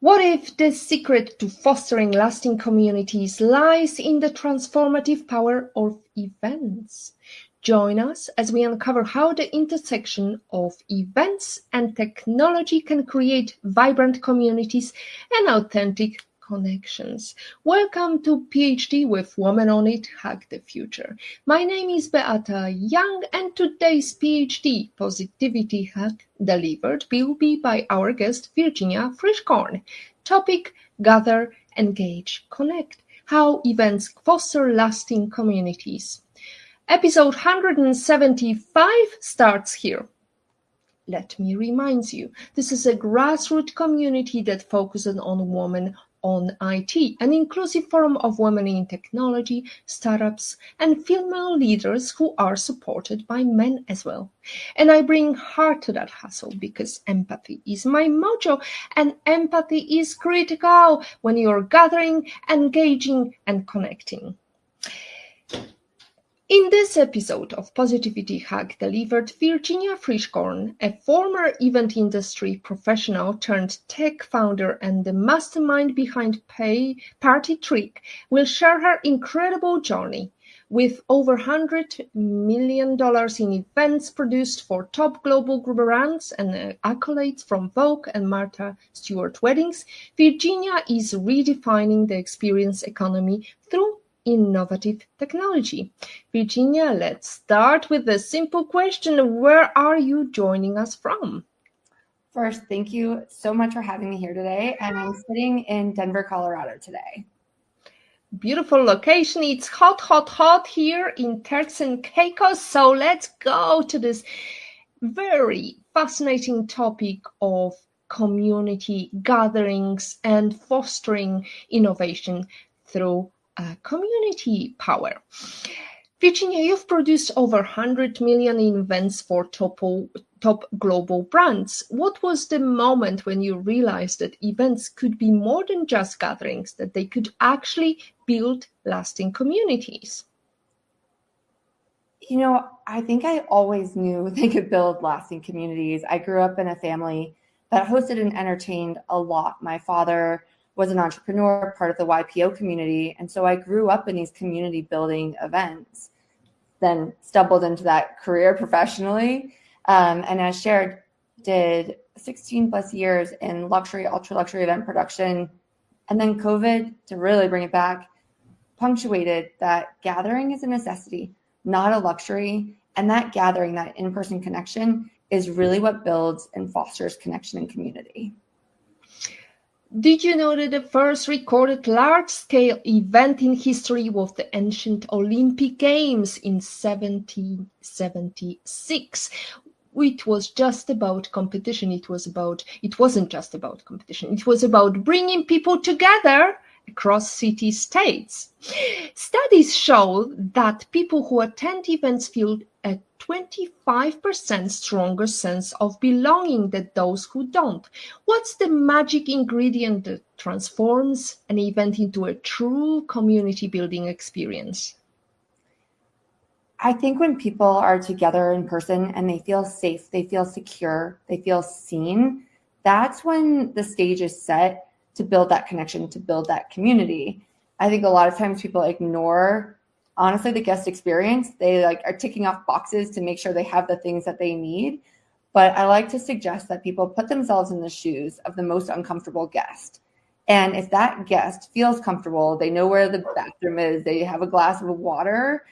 What if the secret to fostering lasting communities lies in the transformative power of events? Join us as we uncover how the intersection of events and technology can create vibrant communities and authentic connections. Welcome to PhD with Women on It, Hack the Future. My name is Beata Young, and today's PhD Positivity Hack delivered will be by our guest Virginia Frischkorn. Topic: Gather, Engage, Connect. How events foster lasting communities. Episode 175 starts here. Let me remind you, this is a grassroots community that focuses on women on IT, an inclusive forum of women in technology, startups, and female leaders who are supported by men as well. And I bring heart to that hustle because empathy is my mojo, and empathy is critical when you're gathering, engaging, and connecting. In this episode of Positivity Hack delivered, Virginia Frischkorn, a former event industry professional turned tech founder and the mastermind behind Party Trick, will share her incredible journey. With over $100 million in events produced for top global brands and accolades from Vogue and Martha Stewart weddings, Virginia is redefining the experience economy through innovative technology. Virginia, let's start with a simple question. Where are you joining us from? First, thank you so much for having me here today. And I'm sitting in Denver, Colorado today. Beautiful location. It's hot, hot, hot here in Turks and Caicos. So let's go to this very fascinating topic of community gatherings and fostering innovation through community power. Virginia, you've produced over 100 million events for top global brands. What was the moment when you realized that events could be more than just gatherings, that they could actually build lasting communities? You know, I think I always knew they could build lasting communities. I grew up in a family that hosted and entertained a lot. My father was an entrepreneur, part of the YPO community. And so I grew up in these community building events, then stumbled into that career professionally. And as shared, did 16 plus years in luxury, ultra luxury event production. And then COVID, to really bring it back, punctuated that gathering is a necessity, not a luxury. And that gathering, that in-person connection is really what builds and fosters connection and community. Did you know that the first recorded large-scale event in history was the ancient Olympic Games in 1776? It was just about competition. It wasn't just about competition. It was about bringing people together across city-states. Studies show that people who attend events feel a 25% stronger sense of belonging than those who don't. What's the magic ingredient that transforms an event into a true community building experience? I think when people are together in person and they feel safe, they feel secure, they feel seen, that's when the stage is set to build that connection, to build that community. I think a lot of times people ignore, honestly, the guest experience. They are ticking off boxes to make sure they have the things that they need. But I like to suggest that people put themselves in the shoes of the most uncomfortable guest. And if that guest feels comfortable, they know where the bathroom is, they have a glass of water,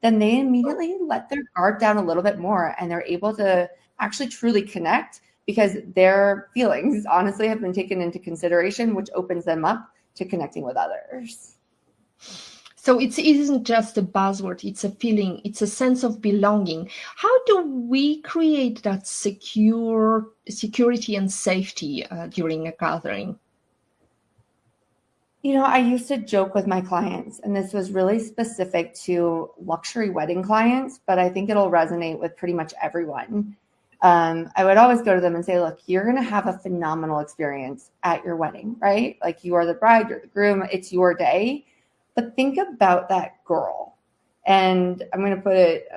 then they immediately let their guard down a little bit more and they're able to actually truly connect because their feelings honestly have been taken into consideration, which opens them up to connecting with others. So it isn't just a buzzword, it's a feeling, it's a sense of belonging. How do we create that security and safety during a gathering? You know, I used to joke with my clients, and this was really specific to luxury wedding clients, but I think it'll resonate with pretty much everyone. I would always go to them and say, look, you're going to have a phenomenal experience at your wedding, right? Like you are the bride, you're the groom, it's your day. But think about that girl. And I'm going to put it,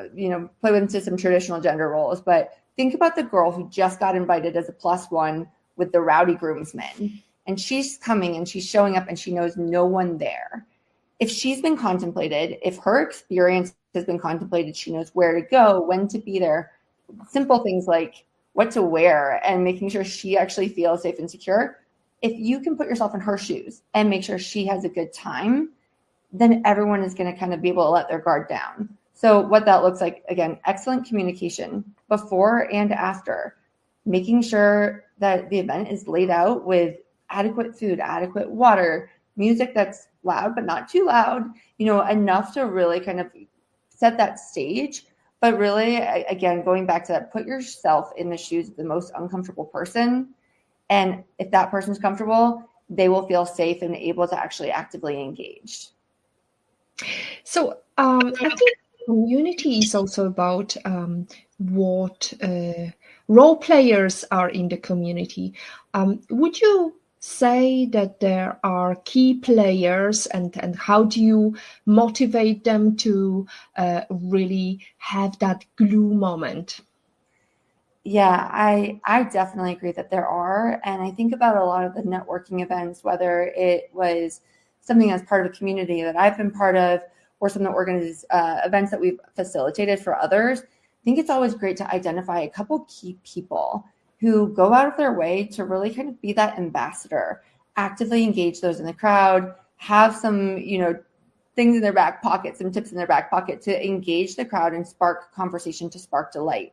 play into some traditional gender roles, but think about the girl who just got invited as a plus one with the rowdy groomsmen. and she's coming and she's showing up and she knows no one there. If she's been contemplated, if her experience has been contemplated, she knows where to go, when to be there, simple things like what to wear and making sure she actually feels safe and secure. If you can put yourself in her shoes and make sure she has a good time, then everyone is going to kind of be able to let their guard down. So what that looks like, again, excellent communication before and after, making sure that the event is laid out with adequate food, adequate water, music that's loud but not too loud, enough to really kind of set that stage. But really, again, going back to that, put yourself in the shoes of the most uncomfortable person. And if that person's comfortable, they will feel safe and able to actually actively engage. So I think community is also about what role players are in the community. Would you say that there are key players, and how do you motivate them to really have that glue moment? Yeah, I definitely agree that there are. And I think about a lot of the networking events, whether it was something as part of a community that I've been part of or some of the organized events that we've facilitated for others. I think it's always great to identify a couple key people who go out of their way to really kind of be that ambassador, actively engage those in the crowd, have some, things in their back pocket, some tips in their back pocket to engage the crowd and spark conversation, to spark delight.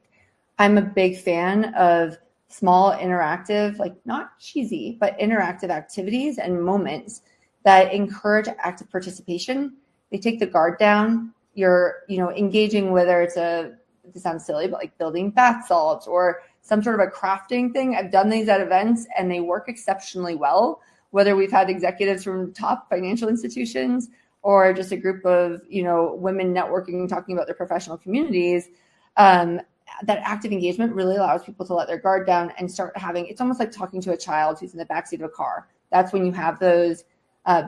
I'm a big fan of small interactive, like not cheesy, but interactive activities and moments that encourage active participation. They take the guard down. You're, engaging, whether it's this sounds silly, but like building bath salts or some sort of a crafting thing. I've done these at events and they work exceptionally well, whether we've had executives from top financial institutions or just a group of, women networking and talking about their professional communities. That active engagement really allows people to let their guard down and start having, it's almost like talking to a child who's in the backseat of a car. That's when you have those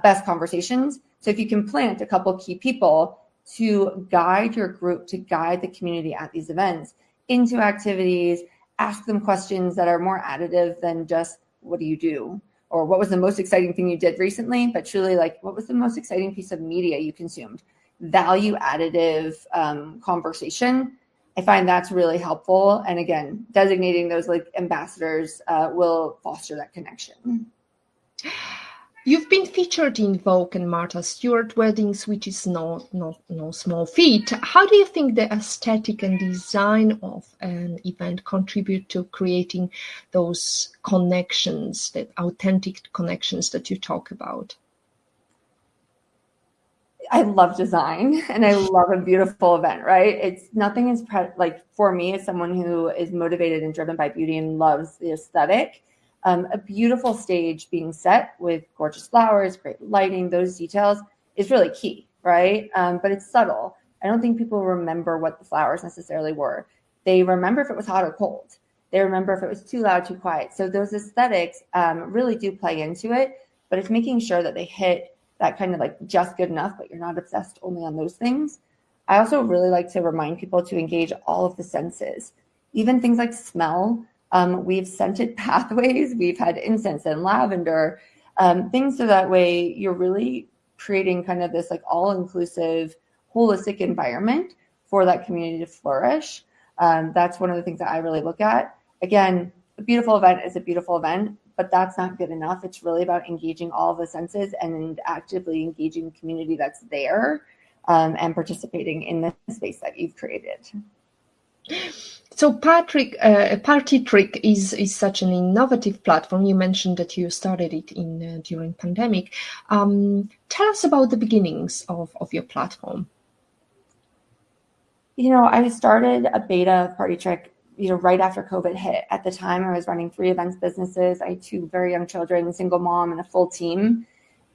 best conversations. So if you can plant a couple key people to guide your group, to guide the community at these events into activities, ask them questions that are more additive than just, what do you do? Or what was the most exciting thing you did recently? But truly, like, what was the most exciting piece of media you consumed? Value additive conversation. I find that's really helpful. And again, designating those like ambassadors will foster that connection. You've been featured in Vogue and Martha Stewart weddings, which is no small feat. How do you think the aesthetic and design of an event contribute to creating those connections, that authentic connections that you talk about? I love design and I love a beautiful event, right? It's nothing is like for me as someone who is motivated and driven by beauty and loves the aesthetic. A beautiful stage being set with gorgeous flowers, great lighting, those details is really key, right? But it's subtle. I don't think people remember what the flowers necessarily were. They remember if it was hot or cold. They remember if it was too loud, too quiet. So those aesthetics really do play into it, but it's making sure that they hit that kind of like just good enough, but you're not obsessed only on those things. I also really like to remind people to engage all of the senses, even things like smell. We've scented pathways. We've had incense and lavender, things so that way you're really creating kind of this like all-inclusive, holistic environment for that community to flourish. That's one of the things that I really look at. Again, a beautiful event is a beautiful event, but that's not good enough. It's really about engaging all the senses and actively engaging the community that's there and participating in the space that you've created. So Party Trick is such an innovative platform. You mentioned that you started it during pandemic. Tell us about the beginnings of your platform. I started a beta of Party Trick right after COVID hit. At the time, I was running 3 events businesses. I had 2 very young children, single mom, and a full team.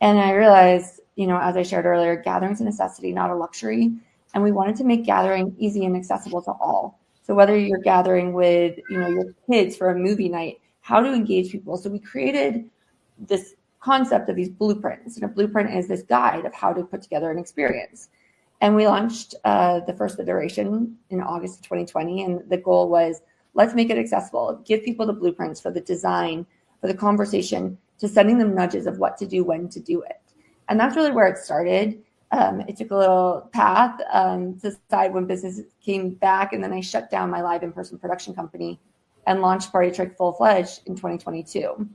And I realized, as I shared earlier, gathering's a necessity, not a luxury. And we wanted to make gathering easy and accessible to all. So whether you're gathering with, your kids for a movie night, how to engage people. So we created this concept of these blueprints. And a blueprint is this guide of how to put together an experience. And we launched the first iteration in August of 2020. And the goal was, let's make it accessible. Give people the blueprints for the design, for the conversation, to sending them nudges of what to do, when to do it. And that's really where it started. It took a little path to decide when business came back, and then I shut down my live in-person production company and launched Party Trick full-fledged in 2022.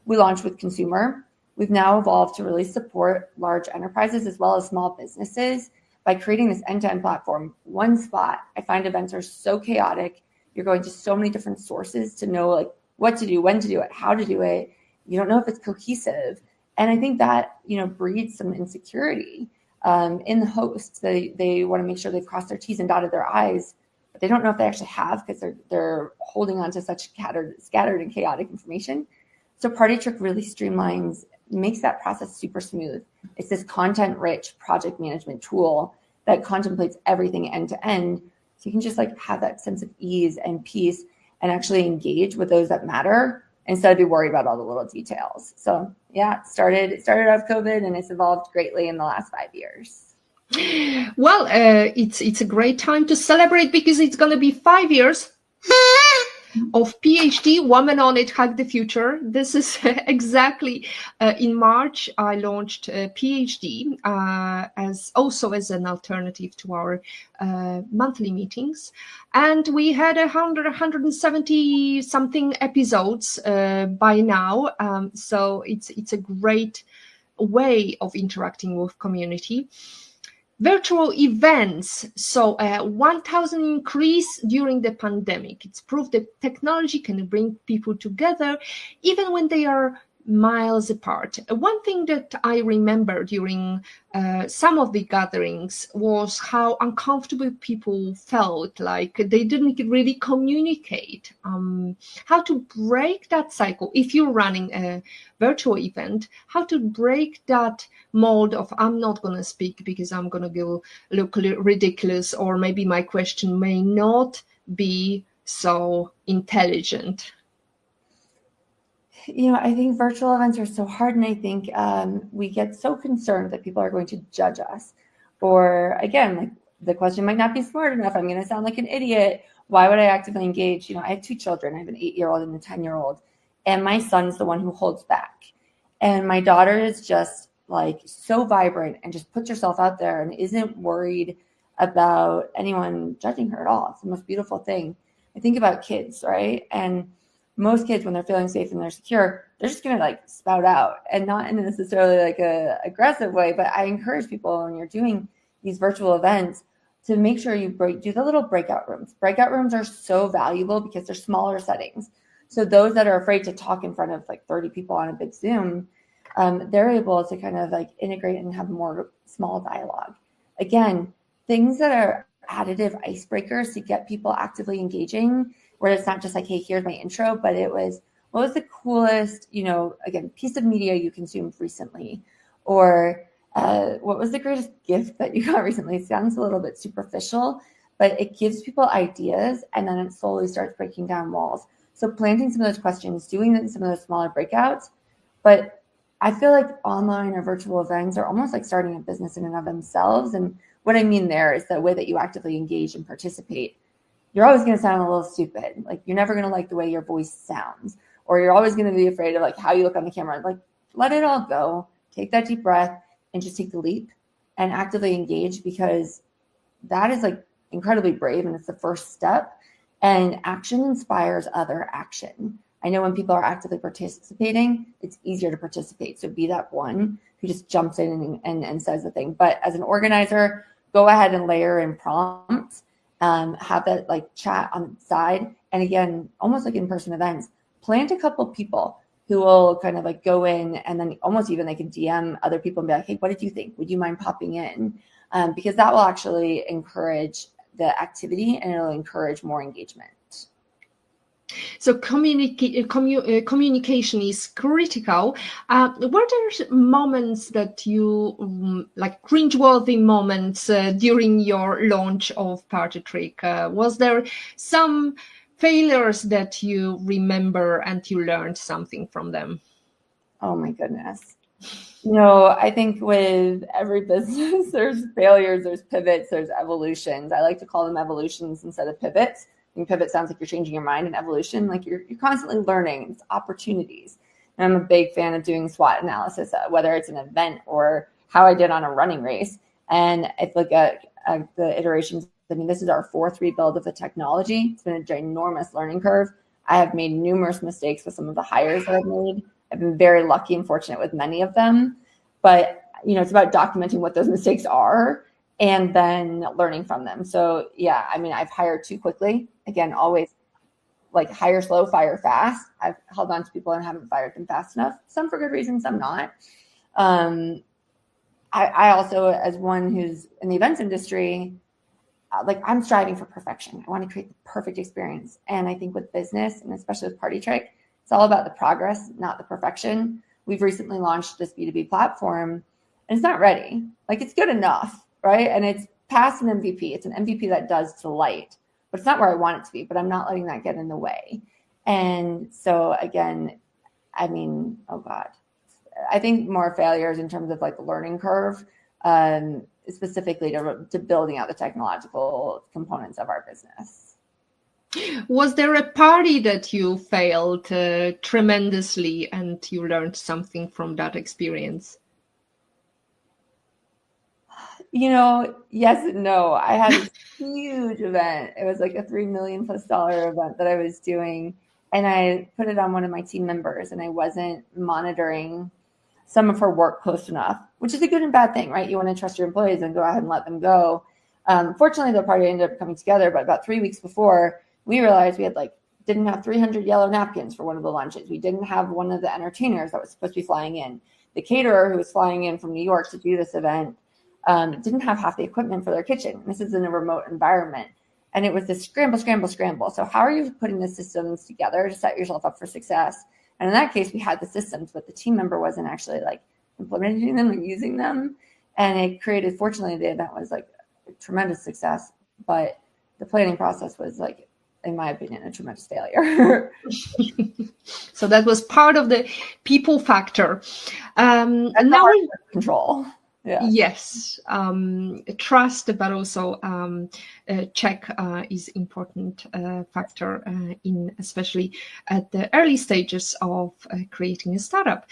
We launched with consumer. We've now evolved to really support large enterprises as well as small businesses by creating this end-to-end platform. One spot. I find events are so chaotic. You're going to so many different sources to know like what to do, when to do it, how to do it. You don't know if it's cohesive. And I think that, breeds some insecurity in the hosts. They want to make sure they've crossed their T's and dotted their I's, but they don't know if they actually have, because they're holding on to such scattered and chaotic information. So Party Trick really streamlines, makes that process super smooth. It's this content-rich project management tool that contemplates everything end to end. So you can just like have that sense of ease and peace and actually engage with those that matter instead of be worried about all the little details. So yeah, it started out of COVID, and it's evolved greatly in the last 5 years. Well, it's a great time to celebrate, because it's going to be 5 years of PhD, Woman on It, Hack the Future. This is exactly in March. I launched PhD as an alternative to our monthly meetings, and we had 170 something episodes by now. So it's a great way of interacting with community. Virtual events, so 1,000 increase during the pandemic. It's proof that technology can bring people together even when they are miles apart. One thing that I remember during some of the gatherings was how uncomfortable people felt, like they didn't really communicate. How to break that cycle if you're running a virtual event, how to break that mold of I'm not going to speak because I'm going to look ridiculous, or maybe my question may not be so intelligent. I think virtual events are so hard, and I think we get so concerned that people are going to judge us. Or again, like the question might not be smart enough. I'm going to sound like an idiot. Why would I actively engage? I have 2 children. I have an 8-year-old and a 10-year-old. And my son's the one who holds back. And my daughter is just like so vibrant and just puts herself out there and isn't worried about anyone judging her at all. It's the most beautiful thing. I think about kids, right? And most kids, when they're feeling safe and they're secure, they're just going to like spout out, and not in necessarily like a aggressive way. But I encourage people, when you're doing these virtual events, to make sure you do the little breakout rooms. Breakout rooms are so valuable because they're smaller settings. So those that are afraid to talk in front of like 30 people on a big Zoom, they're able to kind of like integrate and have more small dialogue. Again, things that are additive icebreakers to get people actively engaging, where it's not just like, hey, here's my intro, but it was, what was the coolest, again, piece of media you consumed recently? Or what was the greatest gift that you got recently? It sounds a little bit superficial, but it gives people ideas, and then it slowly starts breaking down walls. So planting some of those questions, doing some of those smaller breakouts. But I feel like online or virtual events are almost like starting a business in and of themselves. And what I mean there is the way that you actively engage and participate. You're always going to sound a little stupid. Like you're never going to like the way your voice sounds, or you're always going to be afraid of like how you look on the camera. Like let it all go, take that deep breath, and just take the leap and actively engage, because that is like incredibly brave, and it's the first step. And action inspires other action. I know when people are actively participating, it's easier to participate. So be that one who just jumps in and says the thing. But as an organizer, go ahead and layer in prompts. Have that like chat on the side. And again, almost like in-person events, plant a couple people who will kind of like go in, and then almost even they can DM other people and be like, hey, what did you think? Would you mind popping in? Because that will actually encourage the activity, and it'll encourage more engagement. So communication is critical. Were there moments that you like cringeworthy moments during your launch of Party Trick? Was there some failures that you remember and you learned something from them? Oh my goodness. I think with every business, there's failures, there's pivots, there's evolutions. I like to call them evolutions instead of pivots. And pivot sounds like you're changing your mind, and evolution, like you're constantly learning. It's opportunities. And I'm a big fan of doing SWOT analysis, whether it's an event or how I did on a running race. And if look at the iterations, I mean, this is our fourth rebuild of the technology. It's been a ginormous learning curve. I have made numerous mistakes with some of the hires that I've made. I've been very lucky and fortunate with many of them. But, it's about documenting what those mistakes are and then learning from them. So, yeah, I mean, I've hired too quickly. Again, always like hire slow, fire fast. I've held on to people and haven't fired them fast enough. Some for good reason, some not. I also, as one who's in the events industry, I'm striving for perfection. I want to create the perfect experience. And I think with business, and especially with Party Trick, it's all about the progress, not the perfection. We've recently launched this B2B platform, and it's not ready. It's good enough, right? And it's past an MVP. It's an MVP that does delight, but it's not where I want it to be. But I'm not letting that get in the way. And so again, I mean, oh God, I think more failures in terms of the learning curve, specifically to building out the technological components of our business. Was there a party that you failed tremendously and you learned something from that experience? Yes and no. I had this huge event. It was like a $3 million+ event that I was doing. And I put it on one of my team members, and I wasn't monitoring some of her work close enough, which is a good and bad thing, right? You want to trust your employees and go ahead and let them go. Fortunately, the party ended up coming together, but about 3 weeks before, we realized we had didn't have 300 yellow napkins for one of the lunches. We didn't have one of the entertainers that was supposed to be flying in. The caterer who was flying in from New York to do this event didn't have half the equipment for their kitchen. This is in a remote environment. And it was this scramble. So how are you putting the systems together to set yourself up for success? And in that case, we had the systems, but the team member wasn't actually implementing them and using them. And it created, fortunately, the event was a tremendous success, but the planning process was in my opinion, a tremendous failure. So that was part of the people factor. Now control. Yeah. Yes, trust, but also check is important factor in especially at the early stages of creating a startup.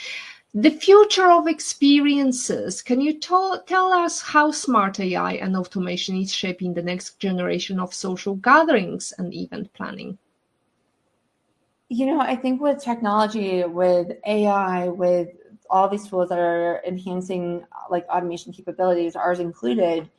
The future of experiences. Can you tell us how smart AI and automation is shaping the next generation of social gatherings and event planning? I think with technology, with AI, with all these tools that are enhancing automation capabilities, ours included,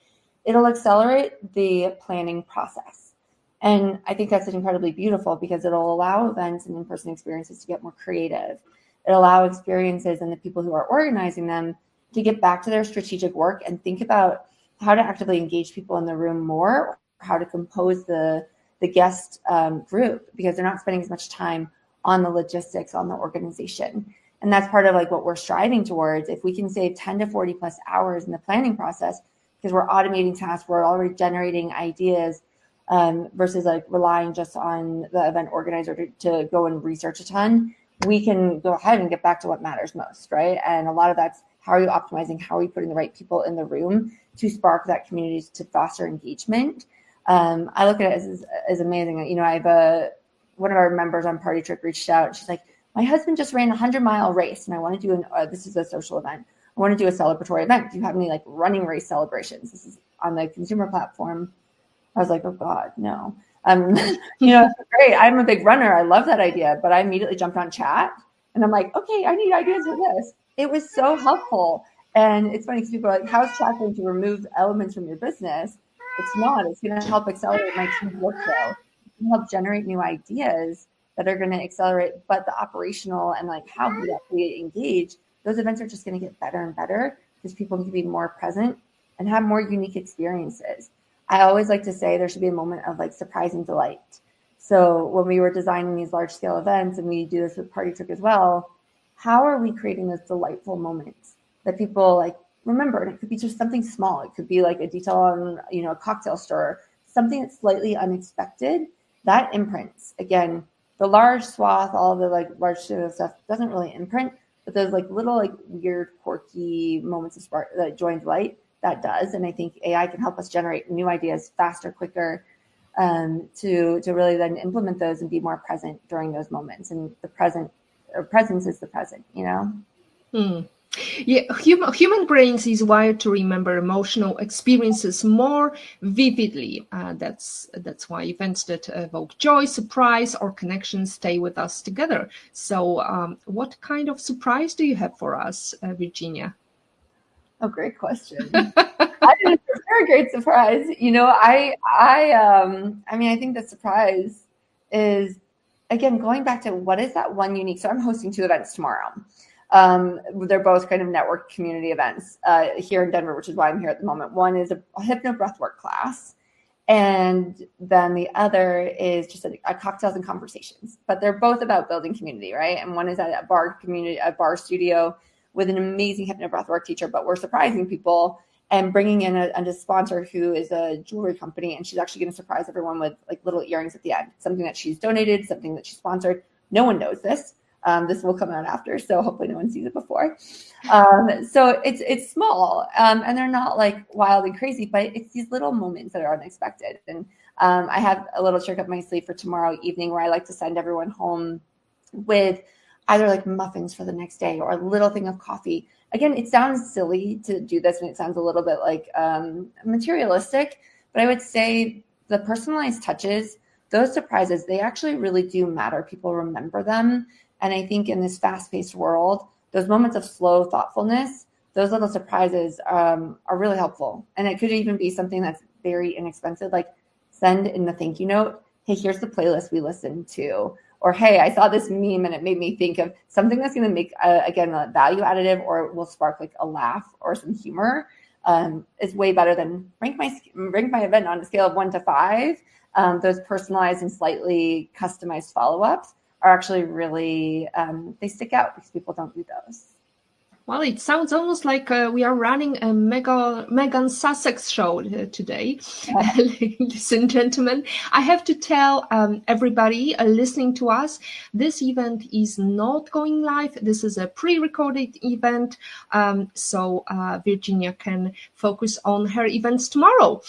it'll accelerate the planning process. And I think that's incredibly beautiful because it'll allow events and in-person experiences to get more creative. It'll allow experiences and the people who are organizing them to get back to their strategic work and think about how to actively engage people in the room more, or how to compose the guest group, because they're not spending as much time on the logistics, on the organization. And that's part of what we're striving towards. If we can save 10 to 40 plus hours in the planning process, because we're automating tasks, we're already generating ideas, versus relying just on the event organizer to go and research a ton, we can go ahead and get back to what matters most, right? And a lot of that's how are you optimizing, how are you putting the right people in the room to spark that community, to foster engagement. I look at it as amazing. I have one of our members on Party Trick reached out, and she's like, my husband just ran a 100-mile race, and I want to do this is a social event. I want to do a celebratory event. Do you have any running race celebrations? This is on the consumer platform. I was like, oh God, no. Great. I'm a big runner. I love that idea, but I immediately jumped on chat, and I'm like, okay, I need ideas for this. It was so helpful. And it's funny because people are like, how is chat going to remove elements from your business? It's not. It's going to help accelerate my team's workflow. It's going to help generate new ideas that are going to accelerate, but the operational and how we actually engage, those events are just going to get better and better because people need to be more present and have more unique experiences. I always like to say there should be a moment of surprising delight. So when we were designing these large scale events, and we do this with Party Trick as well, how are we creating those delightful moments that people remember? And it could be just something small. It could be a detail on, a cocktail stir, something that's slightly unexpected that imprints. Again, the large swath, all the large stuff doesn't really imprint, but those little weird, quirky moments of spark, joy and delight, that does. And I think AI can help us generate new ideas faster, quicker, to really then implement those and be more present during those moments. And the present presence is the present, you know? Hmm. Yeah, human brains is wired to remember emotional experiences more vividly. That's why events that evoke joy, surprise, or connection stay with us together. So, what kind of surprise do you have for us, Virginia? Oh, great question. I didn't prepare a great surprise. You know, I mean, I think the surprise is, again, going back to what is that one unique. So I'm hosting 2 events tomorrow. They're both kind of network community events here in Denver, which is why I'm here at the moment. One is a hypno breathwork class, and then the other is just a cocktails and conversations. But they're both about building community, right? And one is at a bar studio with an amazing hypno breathwork teacher. But we're surprising people and bringing in a sponsor who is a jewelry company, and she's actually going to surprise everyone with like little earrings at the end, something that she's donated, something that she sponsored. No one knows this. This will come out after, so hopefully no one sees it before. So it's small, and they're not like wild and crazy, but it's these little moments that are unexpected. And I have a little trick up my sleeve for tomorrow evening where I like to send everyone home with either like muffins for the next day or a little thing of coffee. Again, it sounds silly to do this, and it sounds a little bit like materialistic, but I would say the personalized touches, those surprises, they actually really do matter. People remember them. And I think in this fast-paced world, those moments of slow thoughtfulness, those little surprises are really helpful. And it could even be something that's very inexpensive, like send in the thank you note, hey, here's the playlist we listened to. Or, hey, I saw this meme and it made me think of something that's going to make, again, a value additive, or will spark like a laugh or some humor. Is way better than rank my event on a scale of 1 to 5. Those personalized and slightly customized follow-ups are actually really, they stick out because people don't do those. Well, it sounds almost like we are running a Megan Sussex show today. Ladies and gentlemen, I have to tell everybody listening to us, this event is not going live. This is a pre-recorded event, so Virginia can focus on her events tomorrow.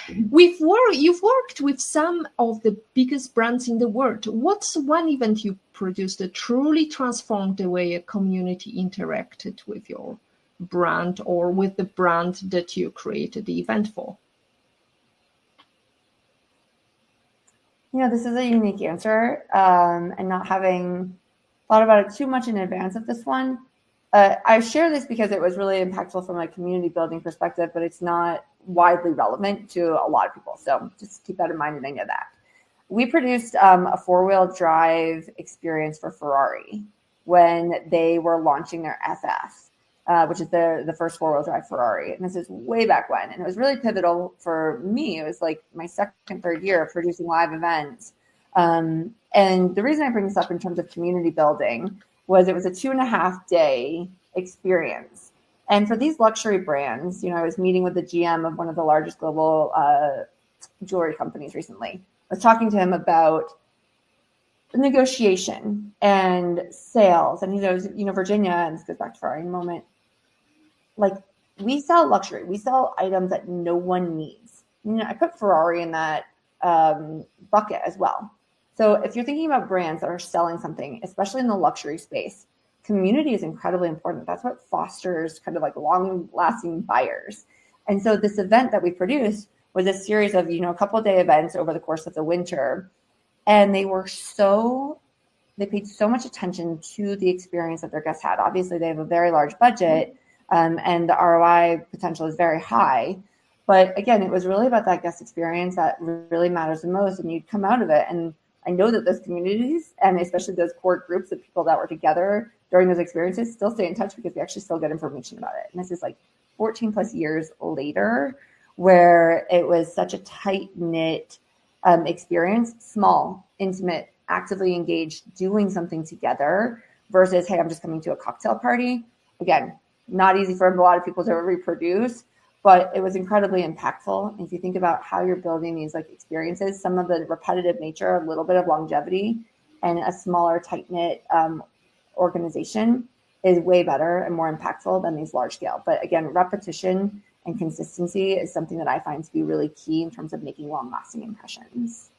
You've worked with some of the biggest brands in the world. What's one event you produced that truly transformed the way a community interacted with your brand or with the brand that you created the event for? You know, this is a unique answer, and not having thought about it too much in advance of this one. I share this because it was really impactful from a community building perspective, but it's not widely relevant to a lot of people. So just keep that in mind, and I know that. We produced a 4-wheel drive experience for Ferrari when they were launching their FF, which is the first 4-wheel drive Ferrari. And this is way back when. And it was really pivotal for me. It was like my second, third year of producing live events. And the reason I bring this up in terms of community building was it was a 2.5-day experience. And for these luxury brands, you know, I was meeting with the GM of one of the largest global jewelry companies recently. I was talking to him about negotiation and sales. And he goes, you know, Virginia, and this goes back to Ferrari in a moment, like we sell luxury. We sell items that no one needs. You know, I put Ferrari in that bucket as well. So if you're thinking about brands that are selling something, especially in the luxury space, community is incredibly important. That's what fosters kind of like long-lasting buyers. And so this event that we produced was a series of, you know, a couple of day events over the course of the winter. And they paid so much attention to the experience that their guests had. Obviously, they have a very large budget, and the ROI potential is very high. But again, it was really about that guest experience that really matters the most. And you'd come out of it. And I know that those communities, and especially those core groups of people that were together during those experiences, still stay in touch because we actually still get information about it. And this is like 14 plus years later, where it was such a tight-knit experience, small, intimate, actively engaged, doing something together versus, hey, I'm just coming to a cocktail party. Again, not easy for a lot of people to reproduce, but it was incredibly impactful. And if you think about how you're building these like experiences, some of the repetitive nature, a little bit of longevity, and a smaller, tight-knit organization is way better and more impactful than these large scale. But again, repetition and consistency is something that I find to be really key in terms of making long-lasting impressions.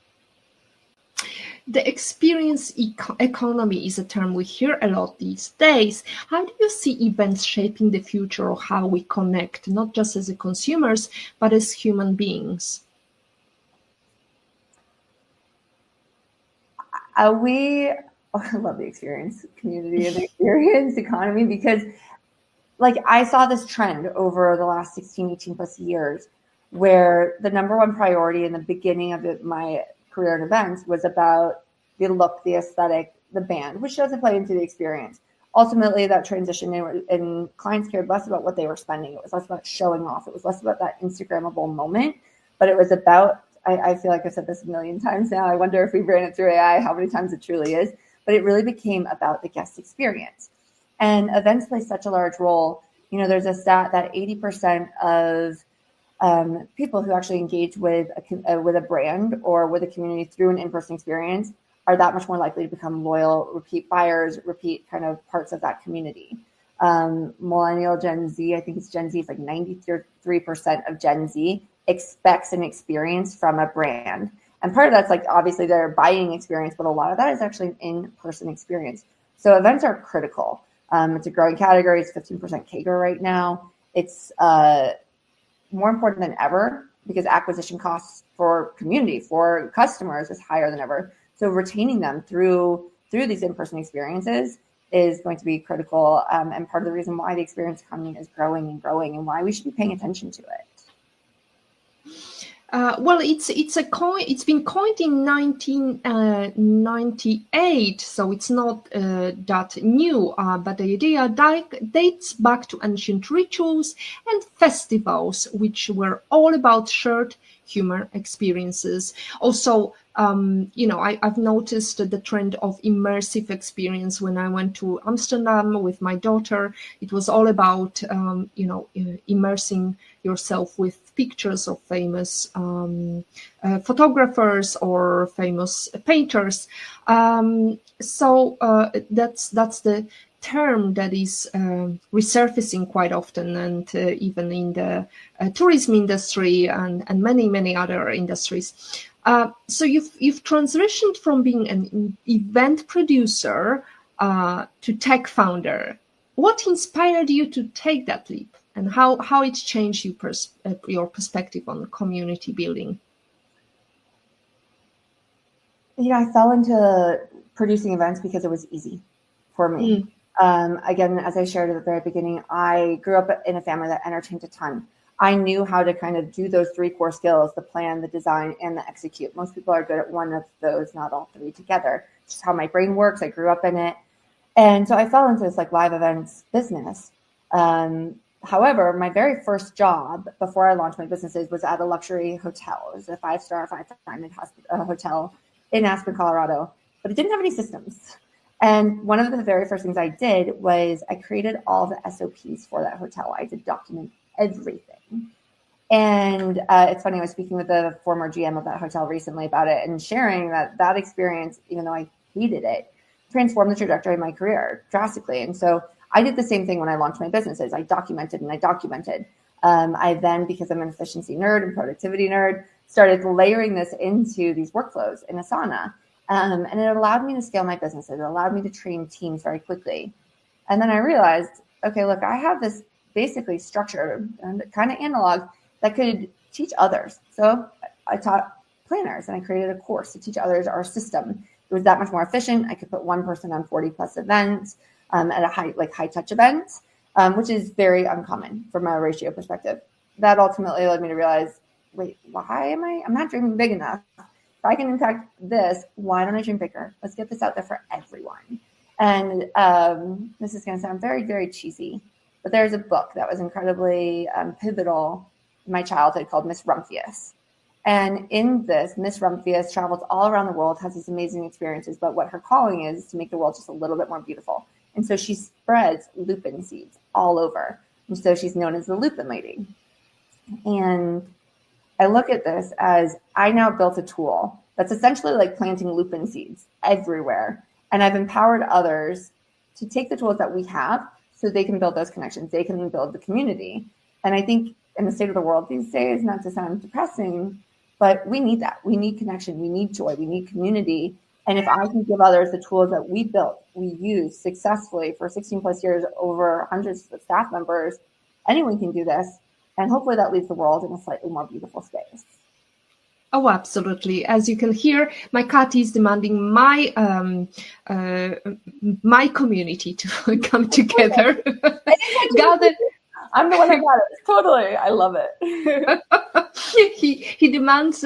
The experience economy is a term we hear a lot these days. How do you see events shaping the future of how we connect, not just as consumers, but as human beings? I love the experience community and the experience economy, because like I saw this trend over the last 16, 18 plus years where the number one priority in the beginning of my career in events was about the look, the aesthetic, the band, which doesn't play into the experience. Ultimately, that transition and clients cared less about what they were spending. It was less about showing off. It was less about that Instagrammable moment, but it was about, I feel like I've said this a million times now. I wonder if we ran it through AI, how many times it truly is, but it really became about the guest experience. And events play such a large role. You know, there's a stat that 80% of people who actually engage with a brand or with a community through an in-person experience are that much more likely to become loyal, repeat buyers, repeat kind of parts of that community. Millennial Gen Z, I think it's Gen Z, it's like 93% of Gen Z expects an experience from a brand. And part of that's like obviously their buying experience, but a lot of that is actually an in-person experience. So events are critical. It's a growing category. It's 15% CAGR right now. It's more important than ever because acquisition costs for community, for customers is higher than ever. So retaining them through these in-person experiences is going to be critical, and part of the reason why the experience economy is growing and growing and why we should be paying attention to it. Well, it's been coined in 1998, so it's not that new. But the idea dates back to ancient rituals and festivals, which were all about shared humor experiences. Also, I've noticed the trend of immersive experience. When I went to Amsterdam with my daughter, it was all about, immersing yourself with pictures of famous photographers or famous painters. So that's the term that is resurfacing quite often, and even in the tourism industry and many other industries. So you've transitioned from being an event producer to tech founder. What inspired you to take that leap, and how it changed your perspective on community building? I fell into producing events because it was easy for me. Again, as I shared at the very beginning, I grew up in a family that entertained a ton. I knew how to kind of do those three core skills: the plan, the design, and the execute. Most people are good at one of those, not all three together. It's just how my brain works. I grew up in it. And so I fell into this like live events business. However, my very first job before I launched my businesses was at a luxury hotel. It was a 5-star, 5-diamond hotel in Aspen, Colorado, but it didn't have any systems. And one of the very first things I did was I created all the SOPs for that hotel. I did document everything. And it's funny, I was speaking with the former GM of that hotel recently about it and sharing that experience, even though I hated it, transformed the trajectory of my career drastically. And so I did the same thing when I launched my businesses. I documented. I then, because I'm an efficiency nerd and productivity nerd, started layering this into these workflows in Asana. And it allowed me to scale my businesses. It allowed me to train teams very quickly. And then I realized, okay, look, I have this basically structured and kind of analog that could teach others. So I taught planners and I created a course to teach others our system. It was that much more efficient. I could put one person on 40 plus events at a high touch events, which is very uncommon from a ratio perspective. That ultimately led me to realize, wait, I'm not dreaming big enough. If I can impact this, why don't I dream bigger? Let's get this out there for everyone. And this is going to sound very, very cheesy, but there's a book that was incredibly pivotal in my childhood called Miss Rumphius. And in this, Miss Rumphius travels all around the world, has these amazing experiences, but what her calling is to make the world just a little bit more beautiful. And so she spreads lupin seeds all over. And so she's known as the Lupin Lady. And I look at this as I now built a tool that's essentially like planting lupin seeds everywhere. And I've empowered others to take the tools that we have so they can build those connections. They can build the community. And I think in the state of the world these days, not to sound depressing, but we need that. We need connection. We need joy. We need community. And if I can give others the tools that we built, we use successfully for 16 plus years, over hundreds of staff members, anyone can do this. And hopefully that leaves the world in a slightly more beautiful space. Oh, absolutely. As you can hear, my cat is demanding my community to come together. Gather. I'm the one who got it. Totally. I love it. He demands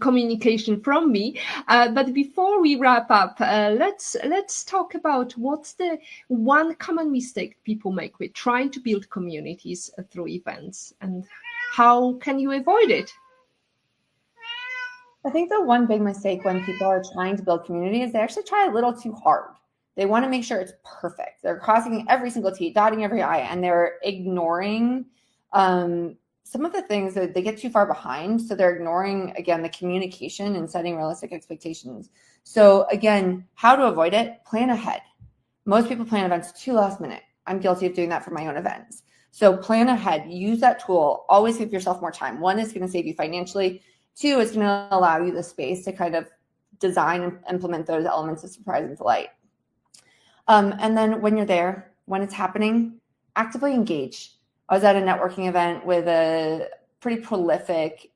communication from me. But before we wrap up, let's talk about what's the one common mistake people make with trying to build communities through events, and how can you avoid it? I think the one big mistake when people are trying to build community is they actually try a little too hard. They want to make sure it's perfect. They're crossing every single T, dotting every I, and they're ignoring some of the things that they get too far behind. So they're ignoring, again, the communication and setting realistic expectations. So again, how to avoid it? Plan ahead. Most people plan events too last minute. I'm guilty of doing that for my own events. So plan ahead. Use that tool. Always give yourself more time. One, is going to save you financially. Two, it's going to allow you the space to kind of design and implement those elements of surprise and delight. And then when you're there, when it's happening, actively engage. I was at a networking event with a pretty prolific,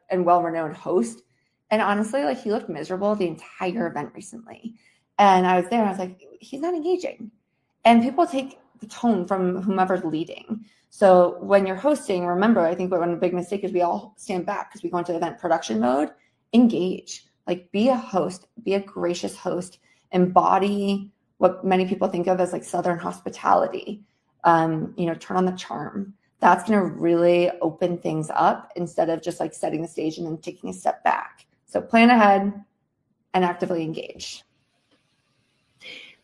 and well-renowned host. And honestly, he looked miserable the entire event recently. And I was there and I was like, he's not engaging. And people take the tone from whomever's leading. So when you're hosting, remember, I think one big mistake is we all stand back because we go into event production mode. Engage, be a host, be a gracious host, embody what many people think of as Southern hospitality. Turn on the charm. That's going to really open things up instead of just setting the stage and then taking a step back. So plan ahead and actively engage.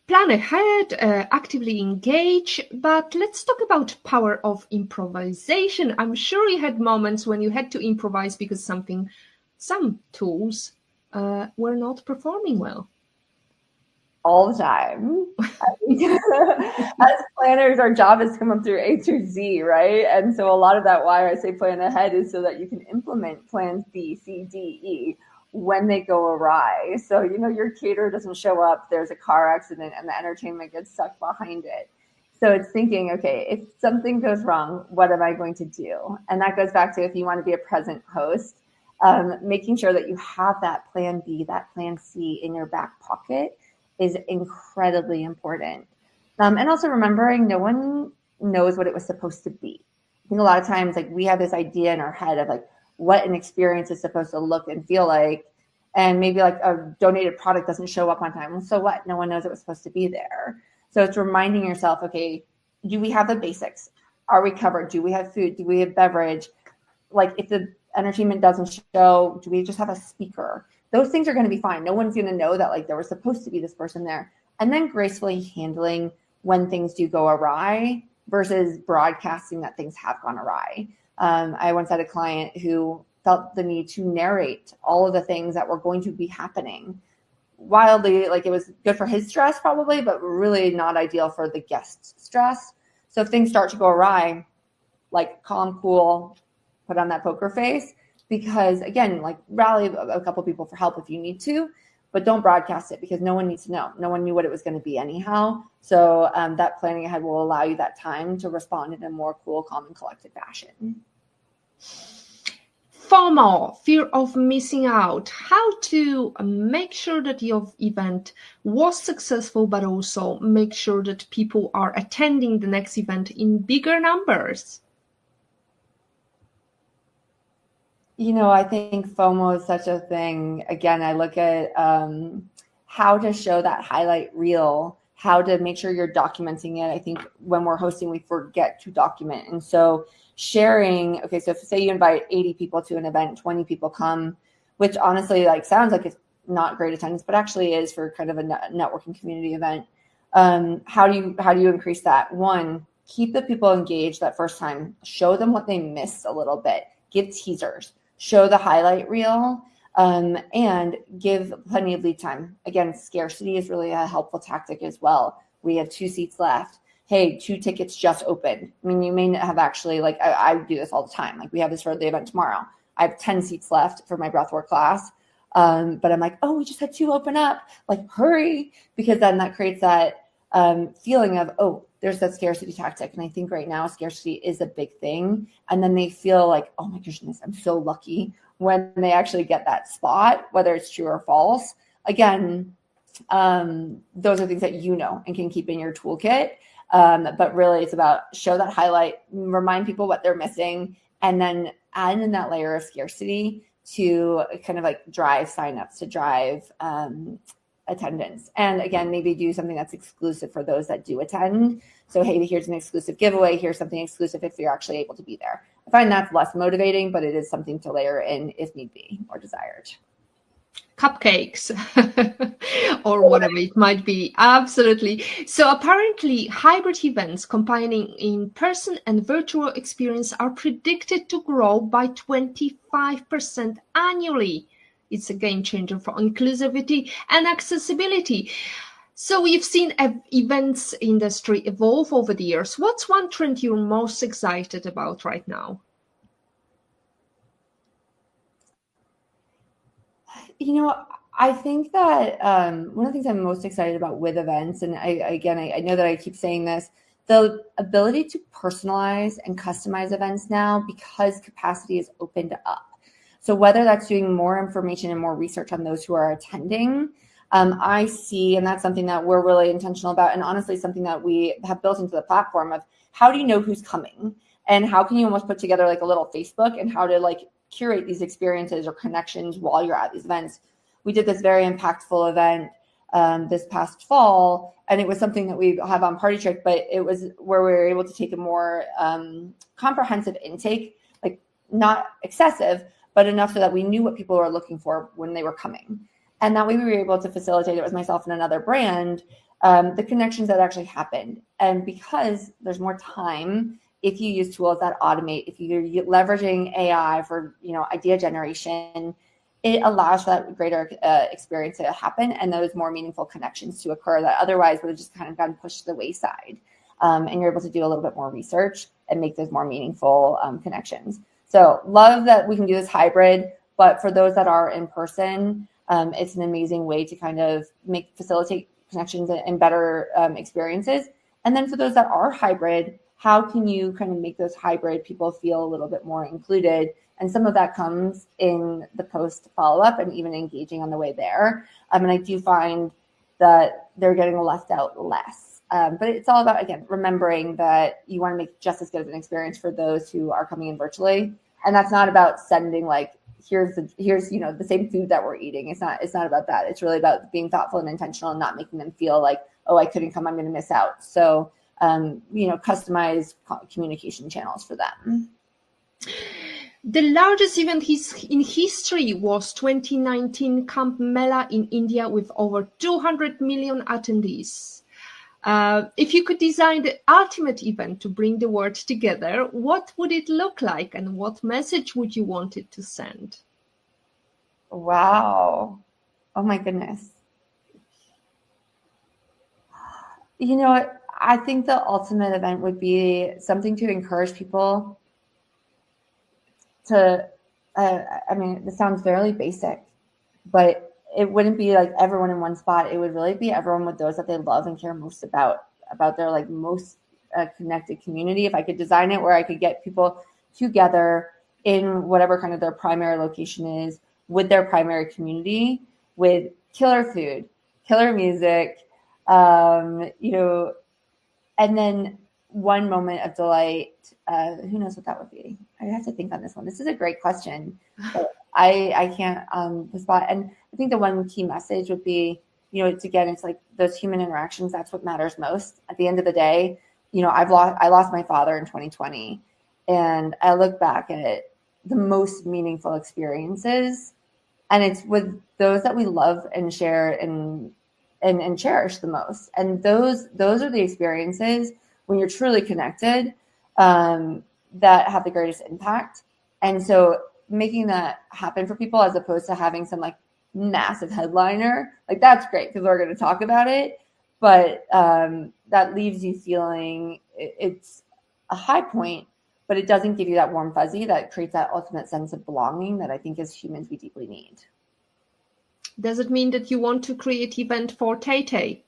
Plan ahead, actively engage, but let's talk about power of improvisation. I'm sure you had moments when you had to improvise because some tools were not performing well. All the time. As planners, our job is to come up through A through Z, right? And so a lot of that, why I say plan ahead, is so that you can implement plans B, C, D, E when they go awry. So, your caterer doesn't show up, there's a car accident, and the entertainment gets stuck behind it. So it's thinking, okay, if something goes wrong, what am I going to do? And that goes back to, if you want to be a present host, making sure that you have that plan B, that plan C in your back pocket is incredibly important. And also remembering no one knows what it was supposed to be. I think a lot of times, we have this idea in our head of what an experience is supposed to look and feel like. And maybe a donated product doesn't show up on time. Well, so what? No one knows it was supposed to be there. So it's reminding yourself, okay, do we have the basics? Are we covered? Do we have food? Do we have beverage? If the entertainment doesn't show, do we just have a speaker? Those things are going to be fine. No one's going to know that there was supposed to be this person there. And then gracefully handling when things do go awry versus broadcasting that things have gone awry. I once had a client who felt the need to narrate all of the things that were going to be happening. Wildly, it was good for his stress probably, but really not ideal for the guest's stress. So if things start to go awry, calm, cool, put on that poker face, because again, rally a couple people for help if you need to, but don't broadcast it because no one needs to know. No one knew what it was going to be anyhow. So that planning ahead will allow you that time to respond in a more cool, calm, and collected fashion. FOMO, fear of missing out. How to make sure that your event was successful, but also make sure that people are attending the next event in bigger numbers. I think FOMO is such a thing. Again, I look at how to show that highlight reel, how to make sure you're documenting it. I think when we're hosting, we forget to document. And so sharing, okay, so if say you invite 80 people to an event, 20 people come, which honestly sounds like it's not great attendance, but actually is for kind of a networking community event. How do you increase that? One, keep the people engaged that first time. Show them what they missed a little bit. Give teasers. Show the highlight reel, and give plenty of lead time. Again, scarcity is really a helpful tactic as well. We have 2 seats left. Hey, 2 tickets just opened. I mean, you may not have actually, I do this all the time. We have this for the event tomorrow. I have 10 seats left for my breathwork class. But I'm like, oh, we just had 2 open up, like hurry, because then that creates that feeling of, oh, there's that scarcity tactic. And I think right now scarcity is a big thing. And then they feel like, oh my goodness, I'm so lucky when they actually get that spot, whether it's true or false. Again, those are things that you know and can keep in your toolkit. But really it's about show that highlight, remind people what they're missing, and then add in that layer of scarcity to kind of like drive signups, to drive attendance. And again, maybe do something that's exclusive for those that do attend. So, hey, here's an exclusive giveaway. Here's something exclusive if you're actually able to be there. I find that's less motivating, but it is something to layer in if need be or desired. Cupcakes or whatever it might be. Absolutely. So apparently hybrid events combining in-person and virtual experience are predicted to grow by 25% annually. It's a game changer for inclusivity and accessibility. So we've seen events industry evolve over the years. What's one trend you're most excited about right now? You know, I think that one of the things I'm most excited about with events, and I know that I keep saying this, the ability to personalize and customize events now because capacity is opened up. So whether that's doing more information and more research on those who are attending, I see, and that's something that we're really intentional about, and honestly something that we have built into the platform of how do you know who's coming, and how can you almost put together like a little Facebook and how to like curate these experiences or connections while you're at these events. We did this very impactful event this past fall, and it was something that we have on Party Trick, but it was where we were able to take a more comprehensive intake, like not excessive, but enough so that we knew what people were looking for when they were coming. And that way we were able to facilitate it with myself and another brand, the connections that actually happened. And because there's more time, if you use tools that automate, if you're leveraging AI for idea generation, it allows for that greater experience to happen and those more meaningful connections to occur that otherwise would have just kind of gotten pushed to the wayside. And you're able to do a little bit more research and make those more meaningful connections. So love that we can do this hybrid, but for those that are in person, it's an amazing way to kind of facilitate connections and better experiences. And then for those that are hybrid, how can you kind of make those hybrid people feel a little bit more included? And some of that comes in the post follow-up and even engaging on the way there. And I do find that they're getting left out less. But it's all about, again, remembering that you want to make just as good of an experience for those who are coming in virtually. And that's not about sending like, here's the same food that we're eating. It's not about that. It's really about being thoughtful and intentional and not making them feel like, oh, I couldn't come, I'm going to miss out. So customize communication channels for them. The largest event in history was 2019 Kumbh Mela in India with over 200 million attendees. If you could design the ultimate event to bring the world together, what would it look like and what message would you want it to send? Wow. Oh my goodness. You know what? I think the ultimate event would be something to encourage people to, this sounds very basic, but it wouldn't be like everyone in one spot. It would really be everyone with those that they love and care most about their like most connected community. If I could design it where I could get people together in whatever kind of their primary location is with their primary community, with killer food, killer music, and then one moment of delight. Who knows what that would be? I have to think on this one. This is a great question. But I can't the spot. And I think the one key message would be, it's like those human interactions. That's what matters most. At the end of the day, I lost my father in 2020, and I look back at the most meaningful experiences, and it's with those that we love and share and cherish the most. And those are the experiences when you're truly connected that have the greatest impact. And so making that happen for people as opposed to having some like massive headliner, like that's great. People are going to talk about it, but that leaves you feeling it's a high point, but it doesn't give you that warm fuzzy that creates that ultimate sense of belonging that I think as humans we deeply need. Does it mean that you want to create event for Tay Tay?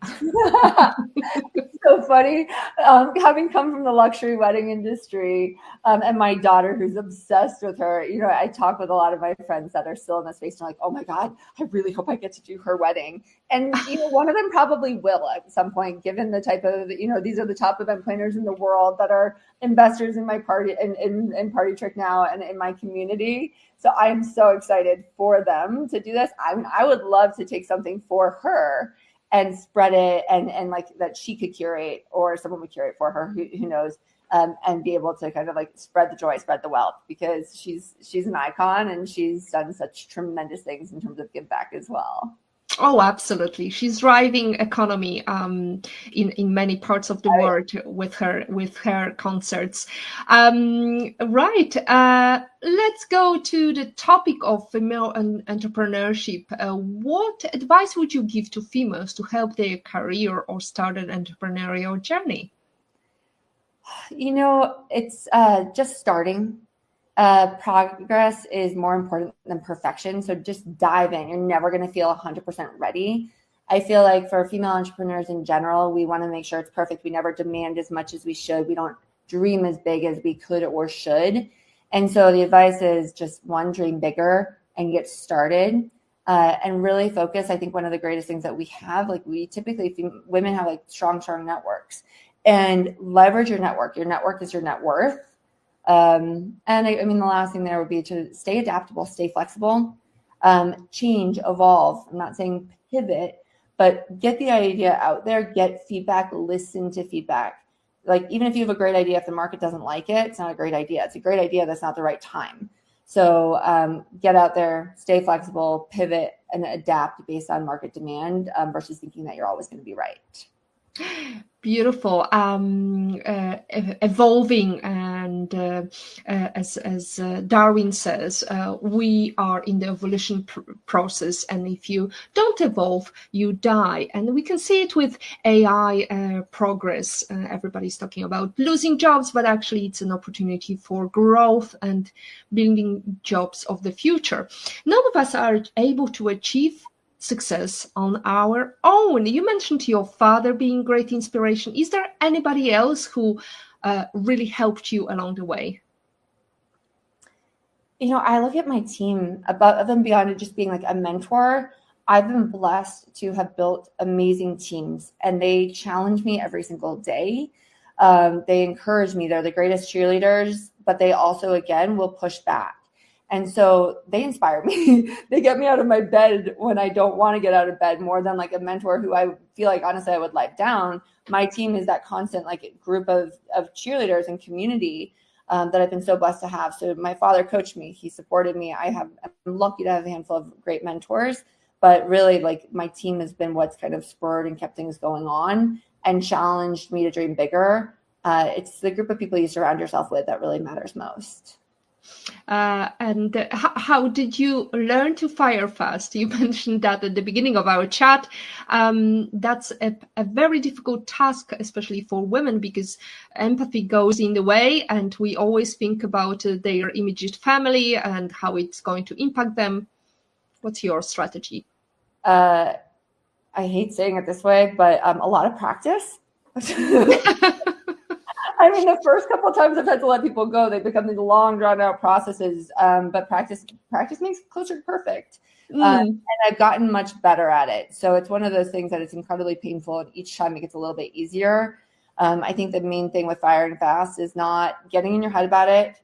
It's so funny. Having come from the luxury wedding industry, and my daughter who's obsessed with her, I talk with a lot of my friends that are still in the space and are like, oh my God, I really hope I get to do her wedding. And, one of them probably will at some point, given the type of, these are the top event planners in the world that are investors in my party in Party Trick now and in my community. So I am so excited for them to do this. I would love to take something for her and spread it and like that she could curate or someone would curate for her, who knows, and be able to kind of like spread the joy, spread the wealth, because she's an icon and she's done such tremendous things in terms of give back as well. Oh, absolutely. She's driving economy in many parts of the world with her concerts. Right. Let's go to the topic of female entrepreneurship. What advice would you give to females to help their career or start an entrepreneurial journey? It's just starting. Progress is more important than perfection. So just dive in. You're never going to feel 100% ready. I feel like for female entrepreneurs in general, we want to make sure it's perfect. We never demand as much as we should. We don't dream as big as we could or should. And so the advice is just one, dream bigger and get started, and really focus. I think one of the greatest things that we have, like we typically, women have like strong networks, and leverage your network. Your network is your net worth. And I mean, the last thing there would be to stay adaptable, stay flexible, change, evolve. I'm not saying pivot, but get the idea out there, get feedback, listen to feedback. Like, even if you have a great idea, if the market doesn't like it, it's not a great idea. It's a great idea. That's not the right time. So get out there, stay flexible, pivot, and adapt based on market demand, versus thinking that you're always going to be right. Beautiful. Evolving, and as Darwin says, we are in the evolution process, and if you don't evolve, you die. And we can see it with AI progress. Everybody's talking about losing jobs, but actually it's an opportunity for growth and building jobs of the future. None of us are able to achieve success on our own. You mentioned your father being great inspiration. Is there anybody else who really helped you along the way? I look at my team above and beyond it just being like a mentor. I've been blessed to have built amazing teams, and they challenge me every single day. They encourage me. They're the greatest cheerleaders, but they also, again, will push back. And so they inspire me. They get me out of my bed when I don't want to get out of bed, more than like a mentor who I feel like, honestly, I would let down. My team is that constant like group of cheerleaders and community that I've been so blessed to have. So my father coached me. He supported me. I'm lucky to have a handful of great mentors, but really like my team has been what's kind of spurred and kept things going on and challenged me to dream bigger. It's the group of people you surround yourself with that really matters most. And how did you learn to fire fast? You mentioned that at the beginning of our chat. That's a very difficult task, especially for women, because empathy goes in the way, and we always think about their immediate family and how it's going to impact them. What's your strategy? I hate saying it this way, but a lot of practice. I mean, the first couple of times I've had to let people go, they become these long, drawn-out processes. But practice makes closer perfect. And I've gotten much better at it. So it's one of those things that it's incredibly painful, and each time it gets a little bit easier. I think the main thing with firing fast is not getting in your head about it,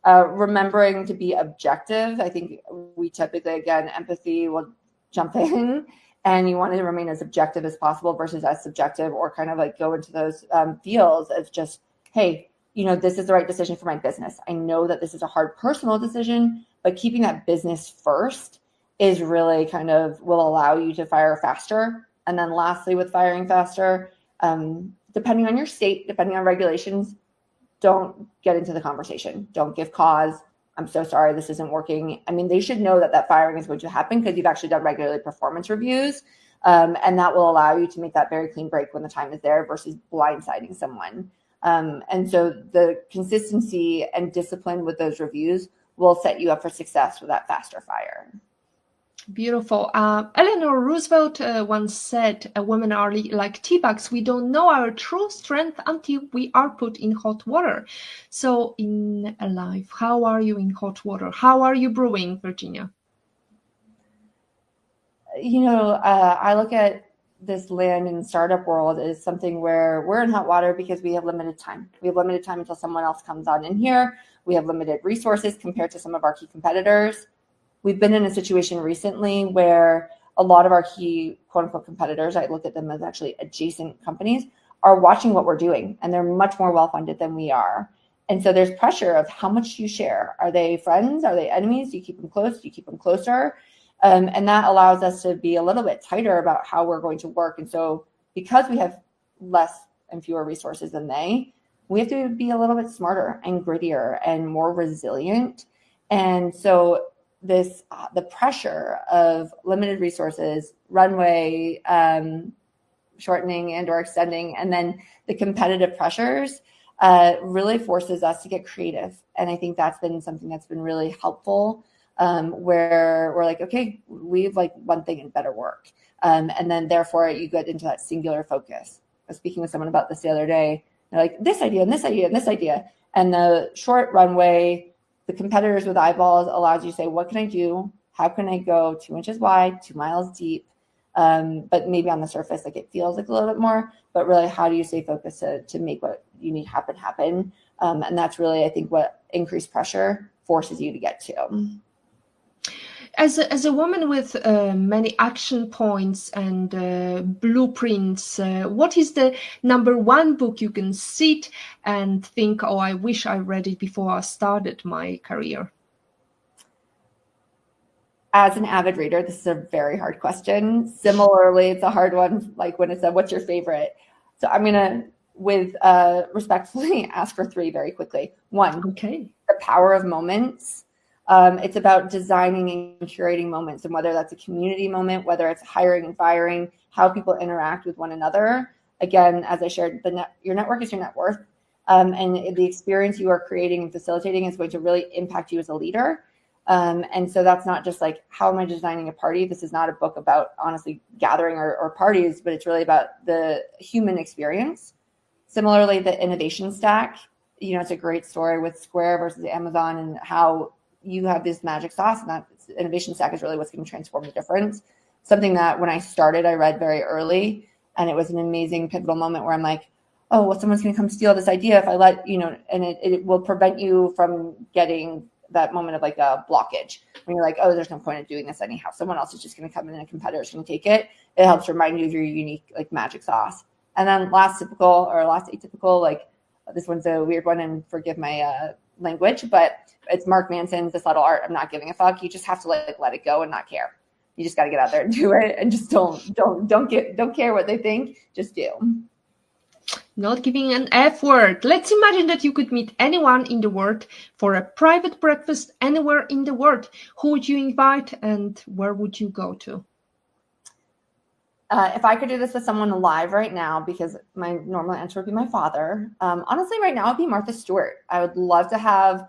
remembering to be objective. I think we typically, again, empathy will jump in, and you want to remain as objective as possible versus as subjective, or kind of like go into those fields as just, hey, this is the right decision for my business. I know that this is a hard personal decision, but keeping that business first is really kind of will allow you to fire faster. And then lastly, with firing faster, depending on your state, depending on regulations, don't get into the conversation. Don't give cause. I'm so sorry, this isn't working. I mean, they should know that firing is going to happen because you've actually done regular performance reviews. And that will allow you to make that very clean break when the time is there versus blindsiding someone. And so the consistency and discipline with those reviews will set you up for success with that faster fire. Beautiful. Eleanor Roosevelt once said, women are like tea bags. We don't know our true strength until we are put in hot water. So in life, how are you in hot water? How are you brewing, Virginia? I look at this land and startup world as something where we're in hot water because we have limited time. We have limited time until someone else comes on in here. We have limited resources compared to some of our key competitors. We've been in a situation recently where a lot of our key quote unquote competitors, I look at them as actually adjacent companies, are watching what we're doing, and they're much more well-funded than we are. And so there's pressure of how much you share. Are they friends? Are they enemies? Do you keep them close? Do you keep them closer? And that allows us to be a little bit tighter about how we're going to work. And so because we have less and fewer resources than we have to be a little bit smarter and grittier and more resilient. And so the pressure of limited resources, runway shortening and or extending, and then the competitive pressures really forces us to get creative. And I think that's been something that's been really helpful, where we're like, okay, we've like one thing and better work. And then therefore you get into that singular focus. I was speaking with someone about this the other day. They're like, this idea and this idea and this idea. And the short runway, the competitors with eyeballs allows you to say, what can I do? How can I go 2 inches wide, 2 miles deep? But maybe on the surface, like it feels like a little bit more, but really how do you stay focused to make what you need happen? And that's really, I think, what increased pressure forces you to get to. As a woman with many action points and blueprints, what is the number one book you can sit and think, oh, I wish I read it before I started my career? As an avid reader, this is a very hard question. Similarly, it's a hard one, like when it said, what's your favorite? So I'm going to, respectfully ask for 3 very quickly. 1, okay. The Power of Moments. It's about designing and curating moments, and whether that's a community moment, whether it's hiring and firing, how people interact with one another. Again, as I shared, your network is your net worth, and the experience you are creating and facilitating is going to really impact you as a leader. And so that's not just like, how am I designing a party? This is not a book about honestly gathering or parties, but it's really about the human experience. Similarly, the innovation stack, it's a great story with Square versus Amazon and how you have this magic sauce, and that innovation stack is really what's going to transform the difference. Something that when I started, I read very early, and it was an amazing pivotal moment where I'm like, oh, well, someone's going to come steal this idea if I let, and it will prevent you from getting that moment of like a blockage when you're like, oh, there's no point in doing this anyhow. Someone else is just going to come in and a competitor is going to take it. It helps remind you of your unique like magic sauce. And then last atypical, like this one's a weird one, and forgive my language, but it's Mark Manson's The Subtle Art of Not Giving a Fuck. You just have to let it go and not care. You just got to get out there and do it, and just don't care what they think. Just do. Not giving an F word. Let's imagine that you could meet anyone in the world for a private breakfast anywhere in the world. Who would you invite, and where would you go to? If I could do this with someone alive right now, because my normal answer would be my father. Honestly, right now it'd be Martha Stewart. I would love to have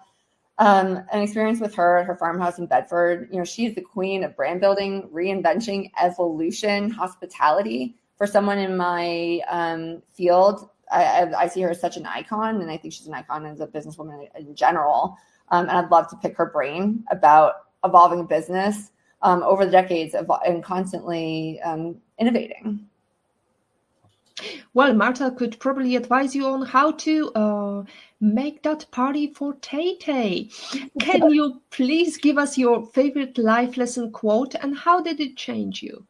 an experience with her at her farmhouse in Bedford. She's the queen of brand building, reinvention, evolution, hospitality. For someone in my field, I see her as such an icon, and I think she's an icon as a businesswoman in general. And I'd love to pick her brain about evolving a business over the decades and constantly innovating. Well, Martha could probably advise you on how to make that party for Tay-Tay. Can you please give us your favorite life lesson quote, and how did it change you?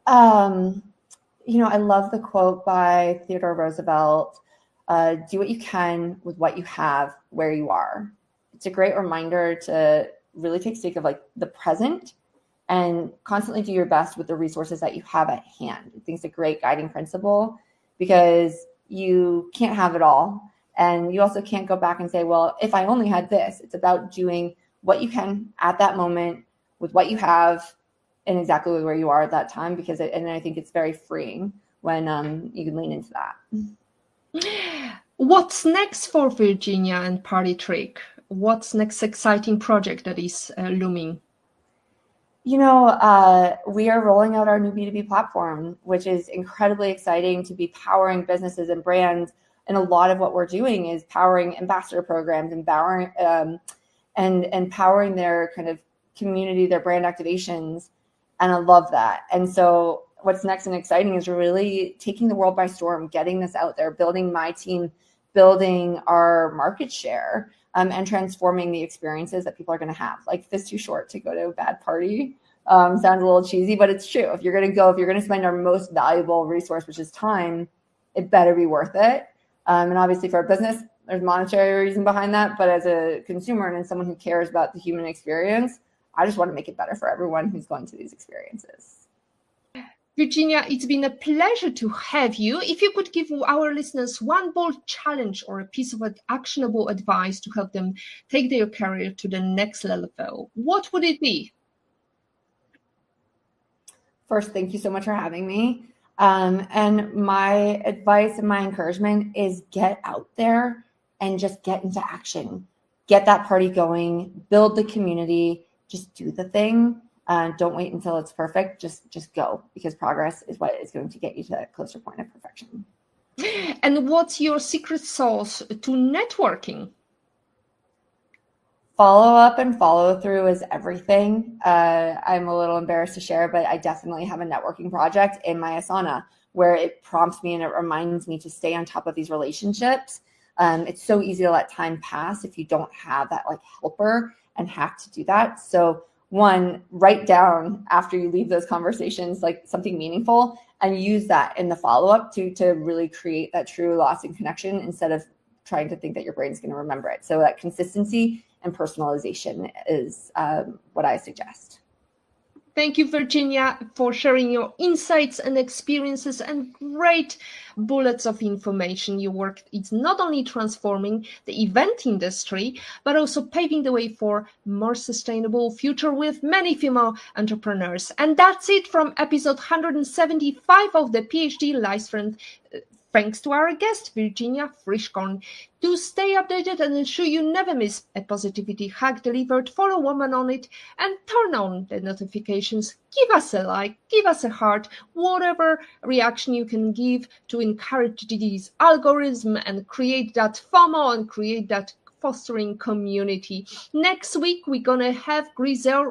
I love the quote by Theodore Roosevelt, do what you can with what you have where you are. It's a great reminder to really take stock of like the present and constantly do your best with the resources that you have at hand. I think it's a great guiding principle, because you can't have it all. And you also can't go back and say, well, if I only had this. It's about doing what you can at that moment with what you have and exactly where you are at that time, and I think it's very freeing when you can lean into that. What's next for Virginia and Party Trick? What's next exciting project that is looming? We are rolling out our new B2B platform, which is incredibly exciting to be powering businesses and brands. And a lot of what we're doing is powering ambassador programs, empowering and empowering their kind of community, their brand activations. And I love that. And so what's next and exciting is really taking the world by storm, getting this out there, building my team, building our market share, and transforming the experiences that people are going to have. Like, if it's too short to go to a bad party, sounds a little cheesy, but it's true. If you're going to spend our most valuable resource, which is time, it better be worth it. And obviously for a business, there's monetary reason behind that. But as a consumer and as someone who cares about the human experience, I just want to make it better for everyone who's going to these experiences. Virginia, it's been a pleasure to have you. If you could give our listeners one bold challenge or a piece of actionable advice to help them take their career to the next level, what would it be? First, thank you so much for having me. And my advice and my encouragement is get out there and just get into action. Get that party going, build the community, just do the thing. Don't wait until it's perfect. Just go, because progress is what is going to get you to that closer point of perfection. And what's your secret sauce to networking? Follow up and follow through is everything. I'm a little embarrassed to share, but I definitely have a networking project in my Asana where it prompts me and it reminds me to stay on top of these relationships. It's so easy to let time pass if you don't have that like helper and hack to do that. So one, write down after you leave those conversations like something meaningful and use that in the follow-up to really create that true lasting connection instead of trying to think that your brain's going to remember it. So that consistency and personalization is what I suggest. Thank you, Virginia, for sharing your insights and experiences and great bullets of information. Your work is not only transforming the event industry, but also paving the way for more sustainable future with many female entrepreneurs. And that's it from episode 175 of the PhD Livesfriend. Thanks to our guest, Virginia Frischkorn. To stay updated and ensure you never miss a positivity hack delivered, follow Woman on It and turn on the notifications. Give us a like, give us a heart, whatever reaction you can give to encourage this algorithm and create that FOMO and create that fostering community. Next week, we're going to have Grisel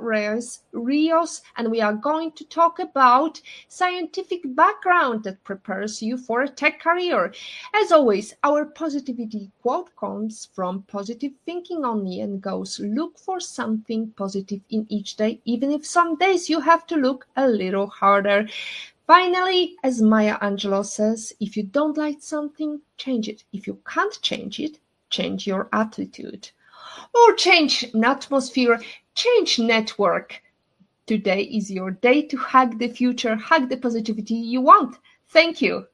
Rios, and we are going to talk about scientific background that prepares you for a tech career. As always, our positivity quote comes from Positive Thinking Only and goes, look for something positive in each day, even if some days you have to look a little harder. Finally, as Maya Angelou says, if you don't like something, change it. If you can't change it, change your attitude. Or change an atmosphere, change network. Today is your day to hack the future, hack the positivity you want. Thank you.